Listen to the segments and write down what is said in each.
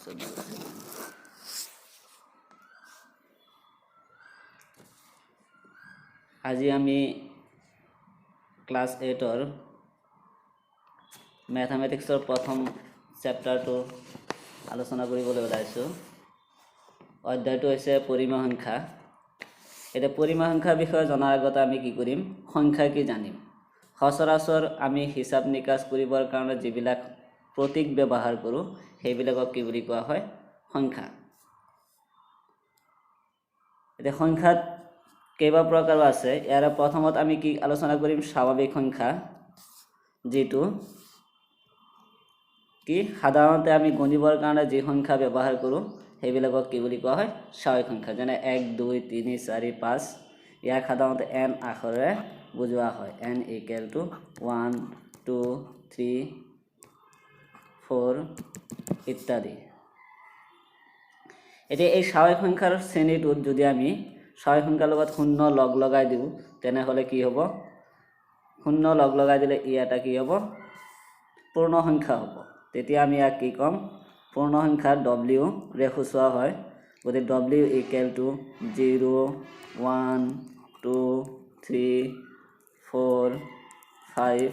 আজি আমি ক্লাছ 8 মেথামেটিক্সৰ প্ৰথম চেপ্টাৰটো আলোচনা কৰিবলৈ ওলাইছোঁ। অধ্যায়টো হৈছে পৰিমেয় সংখ্যা। এতিয়া পৰিমেয় সংখ্যাৰ বিষয়ে জনাৰ আগতে আমি কি কৰিম, সংখ্যা কি জানিম। সচৰাচৰ আমি হিচাপ নিকাচ কৰিবৰ কাৰণে যিবিলাক প্ৰতীক ব্যৱহাৰ কৰোঁ সেইবিলাকক কি বুলি কোৱা হয়, সংখ্যা। এতিয়া সংখ্যাত কেইবা প্ৰকাৰো আছে। ইয়াৰে প্ৰথমত আমি কি আলোচনা কৰিম, স্বাভাৱিক সংখ্যা, যেটো কি সাধাৰণতে আমি গণিবৰ কাৰণে যি সংখ্যা ব্যৱহাৰ কৰোঁ সেইবিলাকক কি বুলি কোৱা হয়, স্বাভাৱিক সংখ্যা। যেনে 1 2 3 4 5 ইয়াক সাধাৰণতে n আখৰেৰে বুজোৱা হয়। n = 1 2 3 4 ইত্যাদি। এতিয়া এই স্বাভাৱিক সংখ্যাৰ শ্ৰেণীটোত যদি আমি স্বাভাৱিক সংখ্যাৰ লগত শূন্য লগ লগাই দিওঁ তেনেহ'লে কি হ'ব, শূন্য লগ লগাই দিলে ই এটা কি হ'ব, পূৰ্ণ সংখ্যা হ'ব। তেতিয়া আমি ইয়াক কি ক'ম, পূৰ্ণ সংখ্যা w ৰে সূচোৱা হয়। গতিকে w = 0 1 2 3 4 5 ...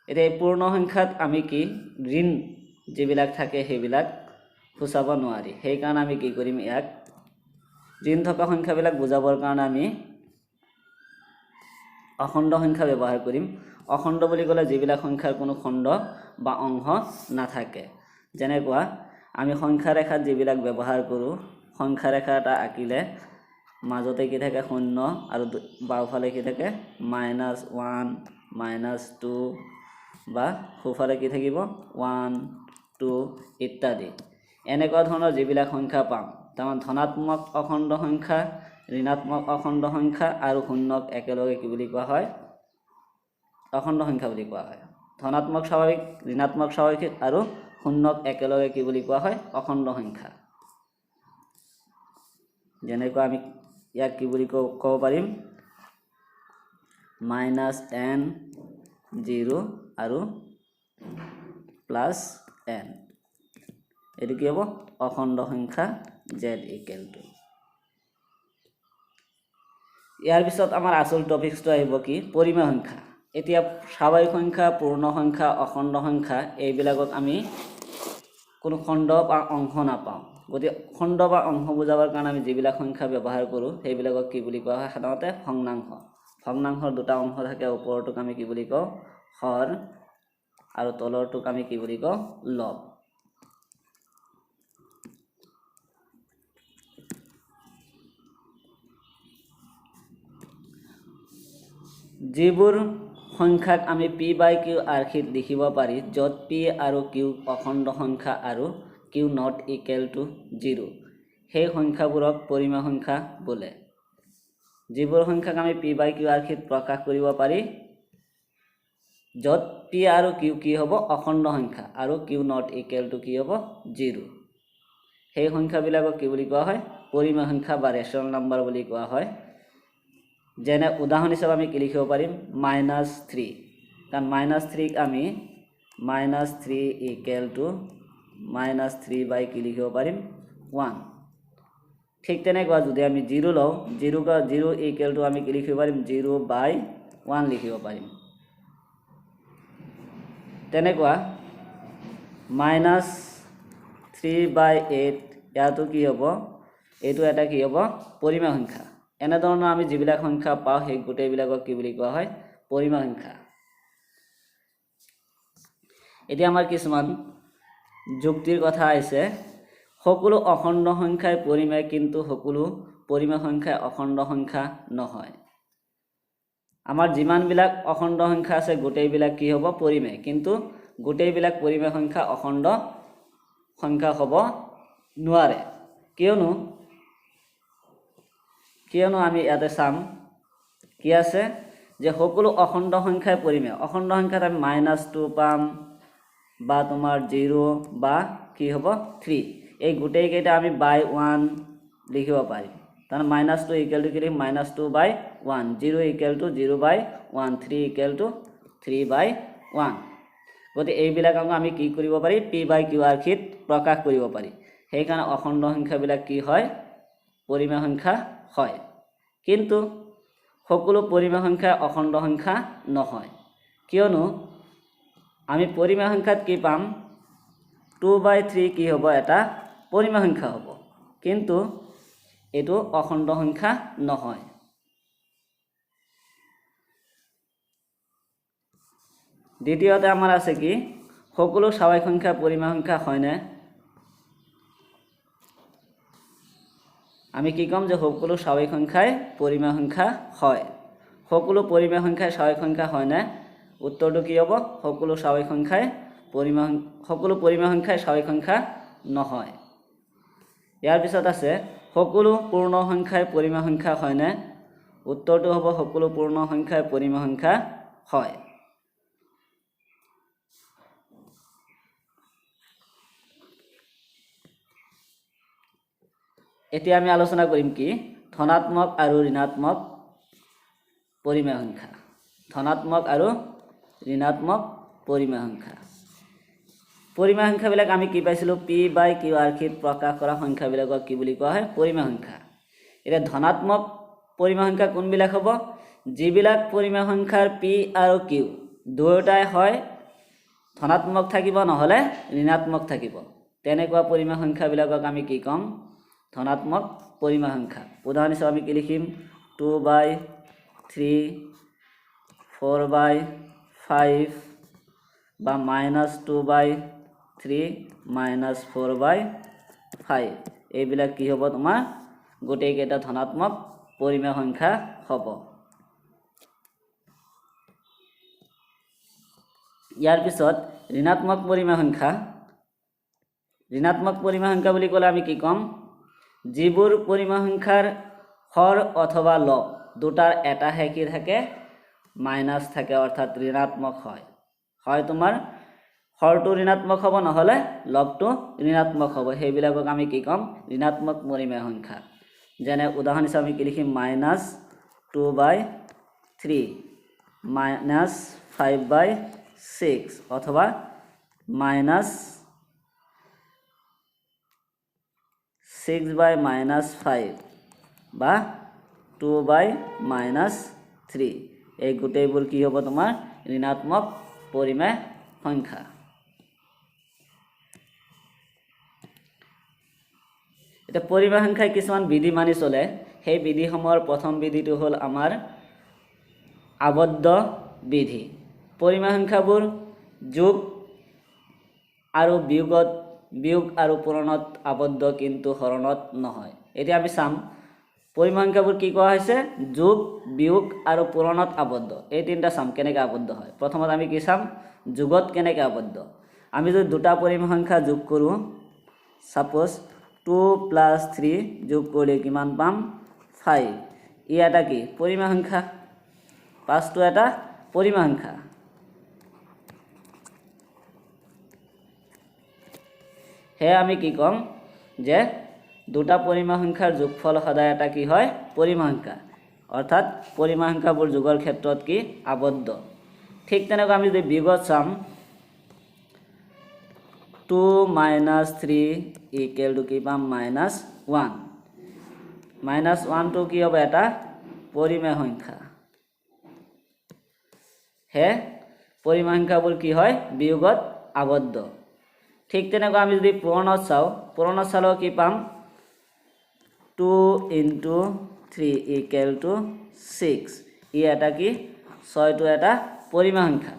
এতিয়া এই পূৰ্ণ সংখ্যাত আমি কি ঋণ যিবিলাক থাকে সেইবিলাক সূচাব নোৱাৰি। সেইকাৰণে আমি কি কৰিম, ইয়াক ঋণ থকা সংখ্যাবিলাক বুজাবৰ কাৰণে আমি অখণ্ড সংখ্যা ব্যৱহাৰ কৰিম। অখণ্ড বুলি ক'লে যিবিলাক সংখ্যাৰ কোনো খণ্ড বা অংশ নাথাকে। যেনেকুৱা আমি সংখ্যা ৰেখাত যিবিলাক ব্যৱহাৰ কৰোঁ, সংখ্যা ৰেখা এটা আঁকিলে মাজতে কি থাকে, শূন্য, আৰু বাওঁফালে কি থাকে, -1 -2 বা সোঁফালে কি থাকিব 1 2 ইত্যাদি। এনেকুৱা ধৰণৰ যিবিলাক সংখ্যা পাম, তাৰমানে ধনাত্মক অখণ্ড সংখ্যা, ঋণাত্মক অখণ্ড সংখ্যা আৰু শূন্যক একেলগে কি বুলি কোৱা হয়, অখণ্ড সংখ্যা বুলি কোৱা হয়। ধনাত্মক স্বাভাৱিক, ঋণাত্মক স্বাভাৱিক আৰু শূন্যক একেলগে কি বুলি কোৱা হয়, অখণ্ড সংখ্যা। যেনেকুৱা আমি ইয়াক কি বুলি ক'ব পাৰিম, -n 0 আৰু +n, এইটো কি হ'ব, অখণ্ড সংখ্যা z = ইয়াৰ পিছত আমাৰ আচল টপিকটো আহিব কি, পৰিমেয় সংখ্যা। এতিয়া স্বাভাৱিক সংখ্যা, পূৰ্ণ সংখ্যা, অখণ্ড সংখ্যা এইবিলাকক আমি কোনো খণ্ড বা অংশ নাপাওঁ। গতিকে খণ্ড বা অংশ বুজাবৰ কাৰণে আমি যিবিলাক সংখ্যা ব্যৱহাৰ কৰোঁ সেইবিলাকক কি বুলি কোৱা হয়, সাধাৰণতে ভগ্নাংশ। ভগ্নাংশৰ দুটা অংশ থাকে, ওপৰটোক আমি কি বুলি কওঁ, হৰ, আৰু তলৰটোক আমি কি বুলি কওঁ, লব। যিবোৰ সংখ্যাক আমি p/q আৰ্হিত লিখিব পাৰি, য'ত p আৰু q অখণ্ড সংখ্যা আৰু q ≠ 0, সেই সংখ্যাবোৰক পৰিমেয় সংখ্যা বোলে। যিবোৰ সংখ্যাক আমি p/q আৰ্হিত প্ৰকাশ কৰিব পাৰি, য'ত p আৰু q কি হ'ব, অখণ্ড সংখ্যা, আৰু q ≠ কি হ'ব, 0, সেই সংখ্যাবিলাকক কি বুলি কোৱা হয়, পৰিমেয় সংখ্যা বা ৰেচনেল নাম্বাৰ বুলি কোৱা হয়। যেনে উদাহৰণ হিচাপে আমি কি লিখিব পাৰিম, -3, কাৰণ -3ক আমি -3 = -3 কি লিখিব পাৰিম, 1। ঠিক তেনেকুৱা যদি আমি 0 লওঁ, 0 আমি কি লিখিব পাৰিম, 0/1 লিখিব পাৰিম। তেনেকুৱা -3/8 ইয়াতো কি হ'ব, এইটো এটা কি হ'ব, পৰিমেয় সংখ্যা। এনেধৰণৰ আমি যিবিলাক সংখ্যা পাওঁ সেই গোটেইবিলাকক কি বুলি কোৱা হয়, পৰিমেয় সংখ্যা। এতিয়া আমাৰ কিছুমান যুক্তিৰ কথা আহিছে। সকলো অখণ্ড সংখ্যাই পৰিমেয়, কিন্তু সকলো পৰিমেয় সংখ্যাই অখণ্ড সংখ্যা নহয়। আমাৰ যিমানবিলাক অখণ্ড সংখ্যা আছে গোটেইবিলাক কি হ'ব, পৰিমেয়, কিন্তু গোটেইবিলাক পৰিমেয় সংখ্যা অখণ্ড সংখ্যা হ'ব নোৱাৰে। কিয়নো আমি ইয়াতে চাম কি আছে, যে সকলো অখণ্ড সংখ্যাই পৰিমেয়। অখণ্ড সংখ্যাত আমি -2 পাম, বা তোমাৰ 0 বা কি হ'ব 3, এই গোটেইকেইটা আমি /1 লিখিব পাৰিম। তাৰমানে -2 = কি লিখিম, -2/1, 0 = 0/1, 3 = 3/1। গতিকে এইবিলাক অংক আমি কি কৰিব পাৰি p/q আৰ্হিত প্ৰকাশ কৰিব পাৰি সেইকাৰণে অখণ্ড সংখ্যাবিলাক কি হয় পৰিমেয় সংখ্যা হয় কিন্তু সকলো পৰিমেয় সংখ্যা অখণ্ড সংখ্যা নহয় কিয়নো আমি পৰিমেয় সংখ্যাত কি পাম 2/3 কি হ'ব এটা পৰিমেয় সংখ্যা হ'ব কিন্তু এটো অখণ্ড সংখ্যা নহয় দ্বিতীয়তে আমাৰ আছে কি সকলো স্বাভাৱিক সংখ্যা পৰিমেয় সংখ্যা হয়নে আমি কি কম যে সকলো স্বাভাৱিক সংখ্যাই পৰিমেয় সংখ্যা হয় সকলো পৰিমেয় সংখ্যাই স্বাভাৱিক সংখ্যা হয়নে উত্তৰটো কি হ'ব সকলো স্বাভাৱিক সংখ্যাই সকলো পৰিমেয় সংখ্যাই স্বাভাৱিক সংখ্যা নহয় ইয়াৰ পিছত আছে সকলো পূৰ্ণ সংখ্যাই পৰিমেয় সংখ্যা হয়নে উত্তৰটো হ'ব সকলো পূৰ্ণ সংখ্যাই পৰিমেয় সংখ্যা হয় এতিয়া আমি আলোচনা কৰিম কি ধনাত্মক আৰু ঋণাত্মক পৰিমেয় সংখ্যা ধনাত্মক আৰু ঋণাত্মক পৰিমেয় সংখ্যা পৰিমেয় সংখ্যাবিলাক আমি কি পাইছিলোঁ p/q আৰ্হিত প্ৰকাশ কৰা সংখ্যাবিলাকক কি বুলি কোৱা হয় পৰিমেয় সংখ্যা এতিয়া ধনাত্মক পৰিমেয় সংখ্যা কোনবিলাক হ'ব যিবিলাক পৰিমেয় সংখ্যাৰ p আৰু q দুয়োটাই হয় ধনাত্মক থাকিব নহলে ঋণাত্মক থাকিব তেনেকুৱা পৰিমেয় সংখ্যাবিলাকক আমি কি ক'ম ধনাত্মক পৰিমেয় সংখ্যা উদাহৰণ হিচাপে আমি কি লিখিম 2/3 4/5 বা -2/3 -4/5 এইবিলাক কি হ'ব তোমাৰ গোটেইকেইটা ধনাত্মক পৰিমেয় সংখ্যা হ'ব ইয়াৰ পিছত ঋণাত্মক পৰিমেয় সংখ্যা বুলি ক'লে আমি কি ক'ম যিবোৰ পৰিমেয় সংখ্যাৰ হৰ অথবা লব দুটাৰ এটাহে কি থাকে মাইনাছ থাকে অৰ্থাৎ ঋণাত্মক হয় তোমাৰ হৰটো ঋণাত্মক হ'ব নহলে লবটো ঋণাত্মক হ'ব সেইবিলাকক আমি কি ক'ম ঋণাত্মক পৰিমেয় সংখ্যা যেনে উদাহৰণ হিচাপে আমি কি লিখিম -2/3 -5/6 অথবা -6/-5 বা 2/-3 এই গোটেইবোৰ কি হ'ব তোমাৰ ঋণাত্মক পৰিমেয় সংখ্যা এটা পৰিমেয় সংখ্যাই কিছুমান বিধি মানি চলে সেই বিধিসমূহৰ প্ৰথম বিধিটো হ'ল আমাৰ আবদ্ধ বিধি পৰিমেয় সংখ্যাবোৰ যোগ আৰু বিয়োগ আৰু পূৰণত আবদ্ধ কিন্তু হৰণত নহয় এতিয়া আমি চাম পৰিমেয় সংখ্যাবোৰ কি কোৱা হৈছে যোগ বিয়োগ আৰু পূৰণত আবদ্ধ এই তিনিটা চাম কেনেকৈ আবদ্ধ হয় প্ৰথমত আমি কি চাম যোগত কেনেকৈ আবদ্ধ আমি যদি দুটা পৰিমেয় সংখ্যা যোগ কৰোঁ সাপোজ 2 + 3 যোগ কৰিলে কিমান পাম 5 ই এটা কি পৰিমেয় সংখ্যা 5টো এটা পৰিমেয় সংখ্যা হে আমি কি কম যে দুটা পৰিমেয় সংখ্যাৰ যোগফল সদায় এটা কি হয় পৰিমেয় সংখ্যা অৰ্থাৎ পৰিমেয় সংখ্যাবোৰ যোগৰ ক্ষেত্ৰত কি আবদ্ধ ঠিক তেনেকৈ আমি যদি বিয়োগত চাম 2 - 3 = কি পাম -1 -1টো কি হ'ব এটা পৰিমেয় সংখ্যা হে পৰিমেয় সংখ্যাবোৰ কি হয় বিয়োগত আবদ্ধ ঠিক তেনেকৈ আমি যদি পূৰণত চালেও কি পাম 2 × 3 = 6 ই এটা কি 6টো এটা পৰিমেয় সংখ্যা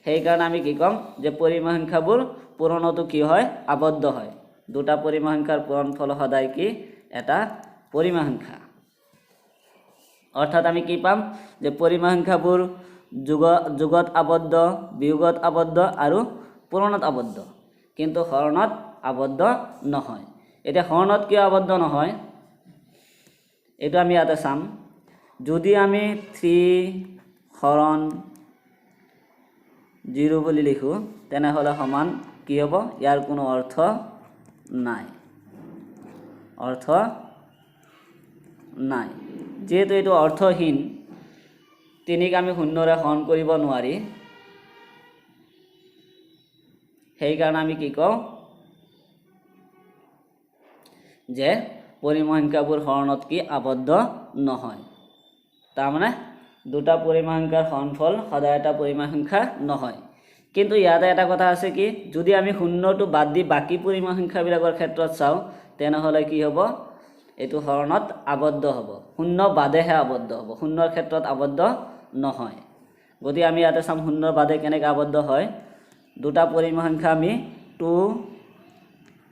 সেইকাৰণে আমি কি ক'ম যে পৰিমেয় সংখ্যাবোৰ পূৰণতো কি হয় আবদ্ধ হয় দুটা পৰিমেয় সংখ্যাৰ পূৰণফল সদায় কি এটা পৰিমেয় সংখ্যা অৰ্থাৎ আমি কি পাম যে পৰিমেয় সংখ্যাবোৰ যোগত আবদ্ধ বিয়োগত আবদ্ধ আৰু পূৰণত আবদ্ধ কিন্তু হৰণত আবদ্ধ নহয় এতিয়া হৰণত কিয় আবদ্ধ নহয় এইটো আমি ইয়াতে চাম যদি আমি 3 হৰণ 0 বুলি লিখো তেনেহলে সমান কি হ'ব ইয়াৰ কোনো অৰ্থ নাই যেহেতু এইটো অৰ্থহীন 3ক আমি 0ৰে হৰণ কৰিব নোৱাৰি সেইকাৰণে আমি কি কওঁ যে পৰিমেয় সংখ্যাবোৰ হৰণত কি আবদ্ধ নহয়। তাৰমানে দুটা পৰিমেয় সংখ্যাৰ হৰণফল সদায় এটা পৰিমেয় সংখ্যা নহয়। কিন্তু ইয়াতে এটা কথা আছে কি যদি আমি শূন্যটো বাদ দি বাকী পৰিমেয় সংখ্যাবিলাকৰ ক্ষেত্ৰত চাওঁ তেনেহ'লে কি হ'ব এইটো হৰণত আবদ্ধ হ'ব, শূন্য বাদেহে আবদ্ধ হ'ব, শূন্যৰ ক্ষেত্ৰত আবদ্ধ নহয়। গতিকে আমি ইয়াতে চাম শূন্যৰ বাদে কেনেকৈ আবদ্ধ হয়। দুটা পৰিমেয় সংখ্যা আমি 2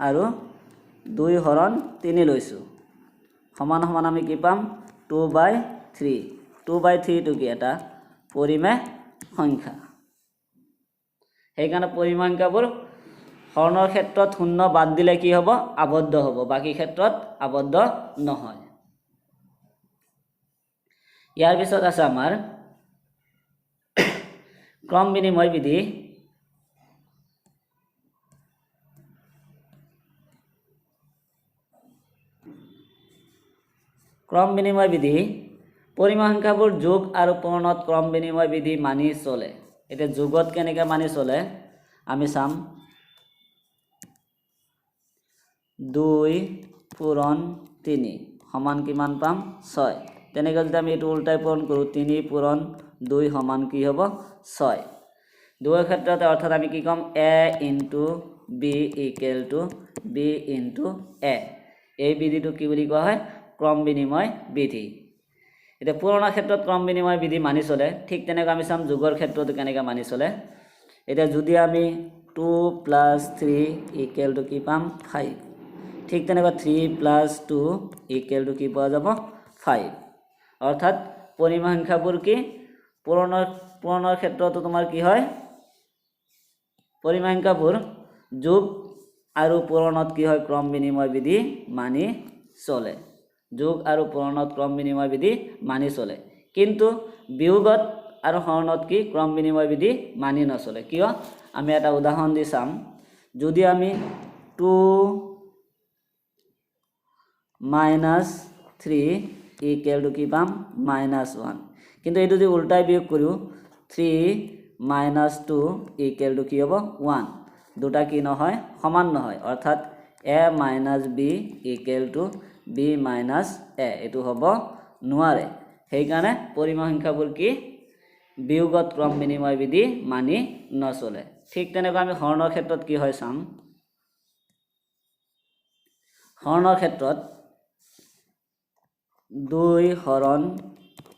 আৰু 2 হৰণ 3 লৈছোঁ, সমান সমান আমি কি পাম 2/3। 2/3টো কি এটা পৰিমেয় সংখ্যা। সেইকাৰণে পৰিমেয় সংখ্যাবোৰ হৰণৰ ক্ষেত্ৰত শূন্য বাদ দিলে কি হ'ব আবদ্ধ হ'ব, বাকী ক্ষেত্ৰত আবদ্ধ নহয়। ইয়াৰ পিছত আছে আমাৰ ক্ৰম বিনিময় বিধি। ক্ৰম বিনিময় বিধি পৰিমেয় সংখ্যাবোৰ যোগ আৰু পূৰণত ক্ৰম বিনিময় বিধি মানি চলে। এতিয়া যোগত কেনেকৈ মানি চলে আমি চাম। 2 পূৰণ 3 সমান কিমান পাম 6। তেনেকৈ যদি আমি এইটো উল্টাই পূৰণ কৰোঁ 3 পূৰণ 2 সমান কি হ'ব 6। দুয়ৰ ক্ষেত্ৰতে অৰ্থাৎ আমি কি ক'ম a into b equal to b into a। এই বিধিটো কি বুলি কোৱা হয় ক্ৰম বিনিময় বিধি। এতিয়া পূৰণৰ ক্ষেত্ৰত ক্ৰম বিনিময় বিধি মানি চলে, ঠিক তেনেকৈ আমি চাম যোগৰ ক্ষেত্ৰতো কেনেকৈ মানি চলে। এতিয়া যদি আমি 2 + 3 ইকুৱেল টু কি পাম 5, ঠিক তেনেকৈ 3 + 2 ইকুৱেল টু কি পোৱা যাব 5। অৰ্থাৎ পৰিমেয় সংখ্যাবোৰ কি পূৰণৰ ক্ষেত্ৰতো তোমাৰ কি হয় পৰিমেয় সংখ্যাবোৰ যোগ আৰু পূৰণত কি হয় ক্ৰম বিনিময় বিধি মানি চলে। যোগ আৰু পূৰণত ক্ৰম বিনিময় বিধি মানি চলে, কিন্তু বিয়োগত আৰু হৰণত কি ক্ৰম বিনিময় বিধি মানি নচলে। কিয় আমি এটা উদাহৰণ দি চাম। যদি আমি 2 - 3 ইকুৱেল টু কি পাম -1, কিন্তু এইটো যদি উল্টাই বিয়োগ কৰোঁ 3 - 2 ইকুৱেল টু কি হ'ব 1। দুটা কি নহয় সমান নহয়, অৰ্থাৎ a - b equal to b - a এইটো হ'ব নোৱাৰে। সেইকাৰণে পৰিমেয় সংখ্যাবোৰ কি বিয়োগত ক্ৰম বিনিময় বিধি মানি নচলে। ঠিক তেনেকৈ আমি হৰণৰ ক্ষেত্ৰত কি হয় চাম। হৰণৰ ক্ষেত্ৰত 2 হৰণ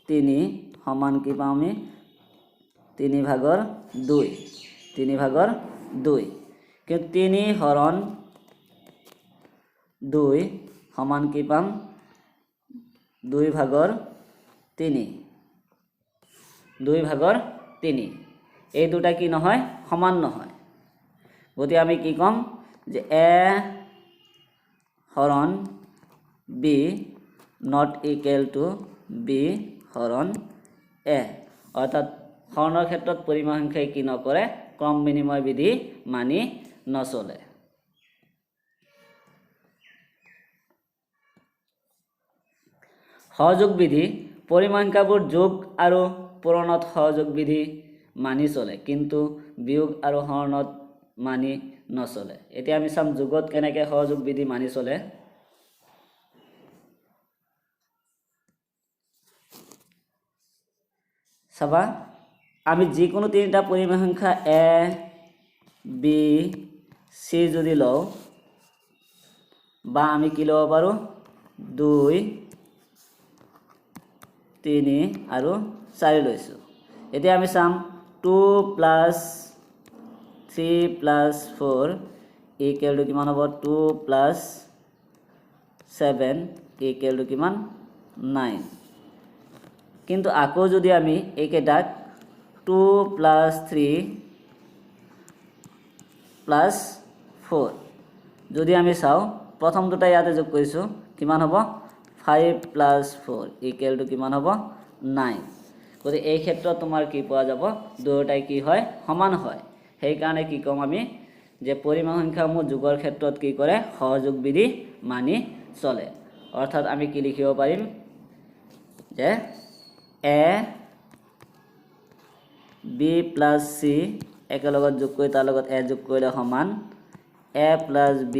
3 সমান কি পাওঁ আমি 3/2। 3/2 কিন্তু 3 হৰণ 2 সমান কি পাম 2/3। 2/3 এই দুটা কি নহয় সমান নহয়। গতিকে আমি কি ক'ম যে a হৰণ b not equal to b হৰণ a। অৰ্থাৎ হৰণৰ ক্ষেত্ৰত পৰিমেয় সংখ্যাই কি নকৰে ক্ৰম বিনিময় বিধি মানি নচলে। সহযোগ বিধি পৰিমেয় সংখ্যাবোৰ যোগ আৰু পূৰণত সহযোগ বিধি মানি চলে, কিন্তু বিয়োগ আৰু হৰণত মানি নচলে। এতিয়া আমি চাম যোগত কেনেকৈ সহযোগ বিধি মানি চলে। চাবা আমি যিকোনো তিনিটা পৰিমেয় সংখ্যা a b c যদি লওঁ বা আমি কি ল'ব পাৰোঁ 2 3 আৰু 4 লৈছোঁ। এতিয়া আমি চাম 2 + 3 + 4 ইকুৱেল টু কিমান হ'ব 2 + 7 ইকুৱেল টু কিমান 9। কিন্তু আকৌ যদি আমি এইকেইটাক 2 + 3 + 4 যদি আমি চাওঁ প্ৰথম দুটা ইয়াতে যোগ কৰিছোঁ কিমান হ'ব 5 + 4 ইকুৱেল টু কিমান হ'ব 9। গতিকে এই ক্ষেত্ৰত তোমাৰ কি পোৱা যাব দুয়োটাই কি হয় সমান হয়। সেইকাৰণে কি ক'ম আমি যে পৰিমেয় সংখ্যাসমূহ যোগৰ ক্ষেত্ৰত কি কৰে সহযোগ বিধি মানি চলে। অৰ্থাৎ আমি কি লিখিব পাৰিম যে a b + c একেলগত যোগ কৰি তাৰ লগত a যোগ কৰিলে সমান a প্লাছ b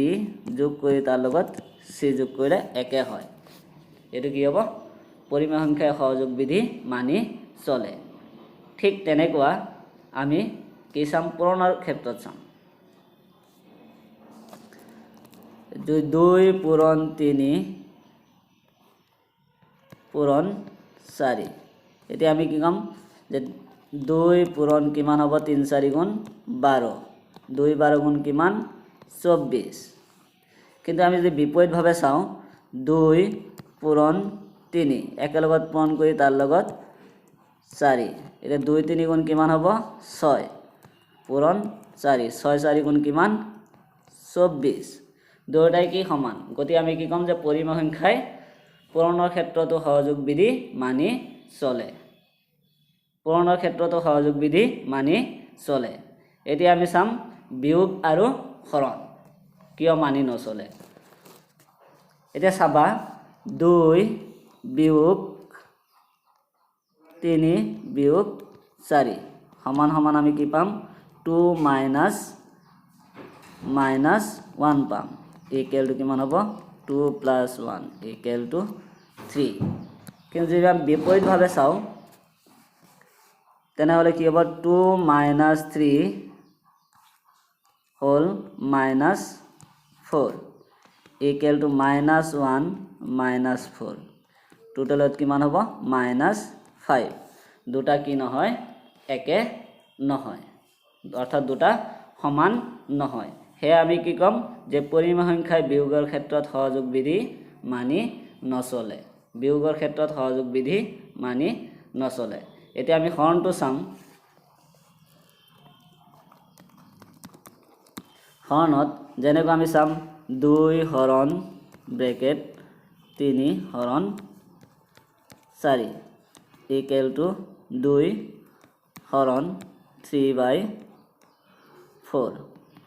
যোগ কৰি তাৰ লগত c যোগ কৰিলে একে হয়। এইটো কি হ'ব পৰিমেয় সংখ্যাৰ সহযোগ বিধি মানি চলে। ঠিক তেনেকুৱা আমি কি চাম পূৰণৰ ক্ষেত্ৰত চাম। 2 পূৰণ 3 পূৰণ 4। এতিয়া আমি কি ক'ম যে 2 পূৰণ কিমান হ'ব 3 4 গুণ 12, 2 12 গুণ কিমান 24। কিন্তু আমি যদি বিপৰীতভাৱে চাওঁ 2 পূৰণ 3 একেলগত পূৰণ কৰি তাৰ লগত 4, এতিয়া 2 3 গুণ কিমান হ'ব 6 পূৰণ 4, 6 4 গুণ কিমান 24। দুয়োটাই কি সমান, গতিকে আমি কি ক'ম যে পৰিমেয় সংখ্যাই পূৰণৰ ক্ষেত্ৰতো সহযোগ বিধি মানি চলে। পূৰণৰ ক্ষেত্ৰতো সহযোগ বিধি মানি চলে। এতিয়া আমি চাম বিয়োগ আৰু হৰণ কিয় মানি নচলে। এতিয়া চাবা 2 বিয়োগ 3 বিয়োগ 4 সমান সমান আমি কি পাম 2 মাইনাছ 1 পাম, ইকুৱেল টু কিমান হ'ব 2 প্লাছ 1 ইকুৱেল টু 3। কিন্তু যদি আমি বিপৰীতভাৱে চাওঁ তেনেহ'লে কি হ'ব 2 minus 3 whole minus 4 equal to minus 1 minus 4, টোটেলত কিমান হ'ব মাইনাছ 5। দুটা কি নহয় একে নহয়, অৰ্থাৎ দুটা সমান নহয়। সেয়া আমি কি ক'ম যে পৰিমেয় সংখ্যাই বিয়োগৰ ক্ষেত্ৰত সহযোগ বিধি মানি নচলে। বিয়োগৰ ক্ষেত্ৰত সহযোগ বিধি মানি নচলে। এতিয়া আমি হৰণটো চাম। হৰণত যেনেকৈ আমি চাম 2 হৰণ ব্ৰেকেট 3 হৰণ 4 ইকুৱেল টু 2 হৰণ 3/4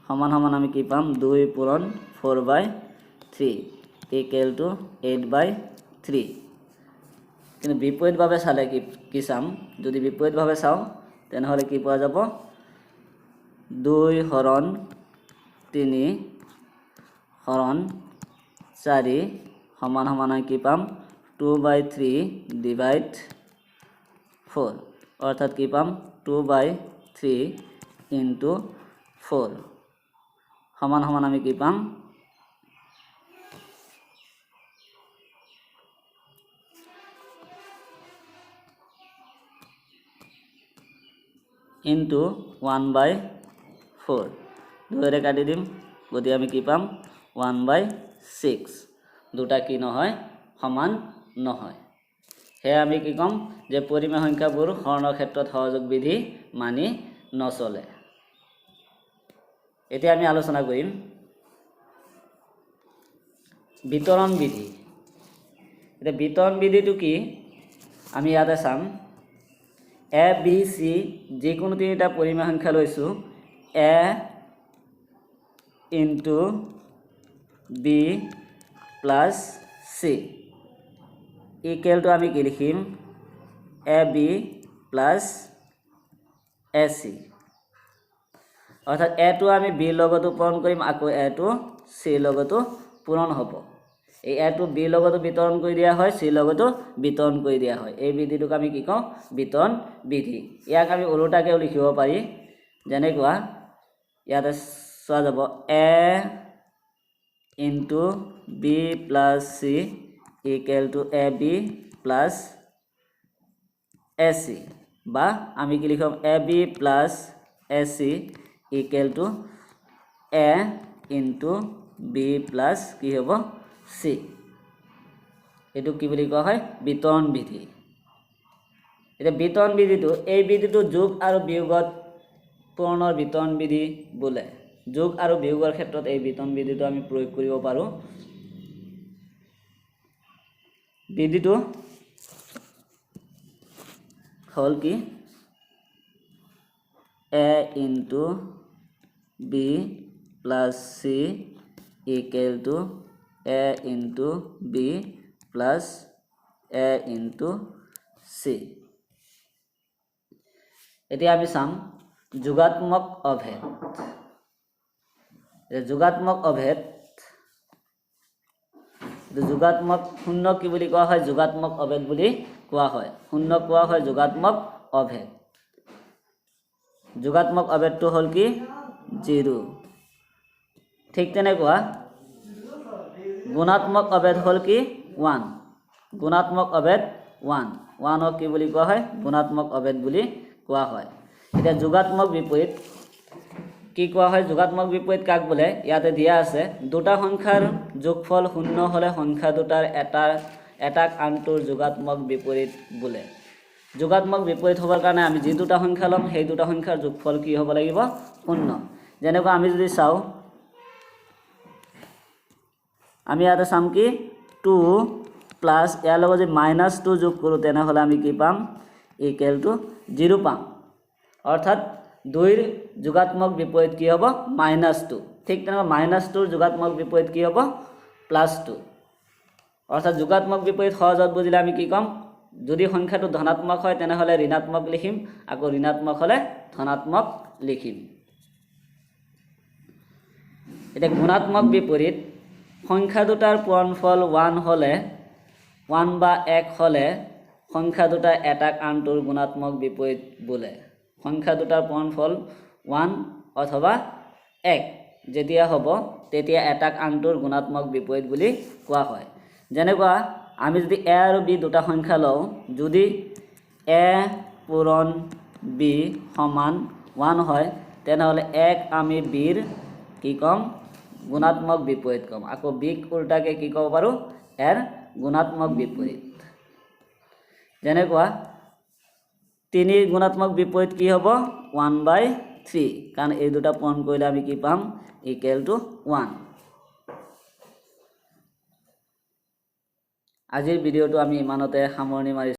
সমান সমান আমি কি পাম 2 পূৰণ 4/3 ইকুৱেল টু 8/3। কিন্তু বিপৰীতভাৱে চালে কি চাম, যদি বিপৰীতভাৱে চাওঁ তেনেহ'লে কি পোৱা যাব 2 হৰণ 3 হৰণ 4 সমান সমান আমি কি পাম 2/3 ডিভাইড 4, অৰ্থাৎ কি পাম 2/3 ইনটু 4 সমান সমান আমি কি পাম ইনটু 1/4, দুইৰে কাটি দিম, গতিকে আমি কি পাম 1/6। দুটা কি নহয় সমান নহয়। সেয়া আমি কি ক'ম যে পৰিমেয় সংখ্যাবোৰ হৰণৰ ক্ষেত্ৰত সহযোগ বিধি মানি নচলে। এতিয়া আমি আলোচনা কৰিম বিতৰণ বিধি। এতিয়া বিতৰণ বিধিটো কি আমি ইয়াতে চাম a b c যিকোনো তিনিটা পৰিমেয় সংখ্যা লৈছোঁ a into b plus c equal to আমি কি লিখিম a b plus a c, অৰ্থাৎ এটো আমি b লগতো পূৰণ কৰিম আকৌ এটো c লগতো পূৰণ হ'ব। এই এটো b লগতো বিতৰণ কৰি দিয়া হয়, c লগতো বিতৰণ কৰি দিয়া হয়। এই বিধিটোক আমি কি কওঁ বিতৰণ বিধি। ইয়াক আমি ওলোটাকেও লিখিব পাৰি, যেনেকুৱা ইয়াতে চোৱা যাব a into b plus c equal to a b plus a c, বা আমি কি লিখম a b plus a c equal to a into b plus কি হ'ব c। এইটো কি বুলি কোৱা হয় বিতৰণ বিধি। এতিয়া বিতৰণ বিধিটো এই বিধিটো যোগ আৰু বিয়োগত পূৰণৰ বিতৰণ বিধি বোলে। যোগ আৰু বিয়োগৰ ক্ষেত্ৰত এই বিতৰণ বিধিটো আমি প্ৰয়োগ কৰিব পাৰোঁ। বিধিটো হ'ল কি a into b plus c equal to a into b plus a into c। এতিয়া আমি চাম যোগাত্মক অভেদ যোগাত্মক অভেদ যোগাত্মক শূন্য কি বুলি কোৱা হয় যোগাত্মক অভেদ বুলি কোৱা হয় শূন্য কোৱা হয় যোগাত্মক অভেদ যোগাত্মক অভেদটো হ'ল কি 0 ঠিক তেনেকুৱা গুণাত্মক অভেদ হ'ল কি 1 গুণাত্মক অভেদ 1 ক কি বুলি কোৱা হয় গুণাত্মক অভেদ বুলি কোৱা হয় এতিয়া যোগাত্মক বিপৰীত কি কোৱা হয় যোগাত্মক বিপৰীত কাক বোলে ইয়াতে দিয়া আছে দুটা সংখ্যাৰ যোগফল শূন্য হলে সংখ্যা দুটাৰ এটাক আনটোৰ যোগাত্মক বিপৰীত বোলে যোগাত্মক বিপৰীত হ'বৰ কাৰণে আমি যি দুটা সংখ্যা লম সেই দুটা সংখ্যাৰ যোগফল কি হ'ব লাগিব শূন্য যেনেকৈ আমি যদি চাও আমি ইয়াতে চাম কি 2 প্লাস ইয়াৰ লগত যদি -2 যোগ কৰো তেনেহলে আমি কি পাম ইকুৱেল টু 0 পাম অৰ্থাৎ 2 ৰ যোগাত্মক বিপৰীত কি হ'ব -2 ঠিক তেনেকৈ -2 ৰ যোগাত্মক বিপৰীত কি হ'ব +2 অৰ্থাৎ যোগাত্মক বিপৰীত সহজত বুজিলে আমি কি কম যদি সংখ্যাটো ধনাত্মক হয় তেনেহলে ঋণাত্মক লিখিম আকৌ ঋণাত্মক হলে ধনাত্মক লিখিম এটা গুণাত্মক বিপৰীত সংখ্যা দুটাৰ পূৰণফল 1 হলে 1 বা 1 হলে সংখ্যা দুটা এটাক আনটোৰ গুণাত্মক বিপৰীত বোলে সংখ্যা দুটাৰ পূৰণফল 1 অথবা 1 যেতিয়া হ'ব তেতিয়া এটাক আনটোৰ গুণাত্মক বিপৰীত বুলি কোৱা হয় যেনেকুৱা আমি যদি a আৰু b দুটা সংখ্যা লওঁ যদি a পূৰণ b সমান 1 হয় তেনেহলে 1 আমি b ৰ কি কম গুণাত্মক বিপৰীত কম আকৌ b ক উল্টাকে কি ক'ব পাৰো এৰ গুণাত্মক বিপৰীত যেনেকুৱা 3 ৰ গুণাত্মক বিপৰীত কি হ'ব 1/3 কাৰণ এই দুটা পূৰণ কৰিলে আমি কি পাম ইকুৱেল টু 1 আজিৰ ভিডিঅটো আমি ইমানতে সামৰণি মাৰিছো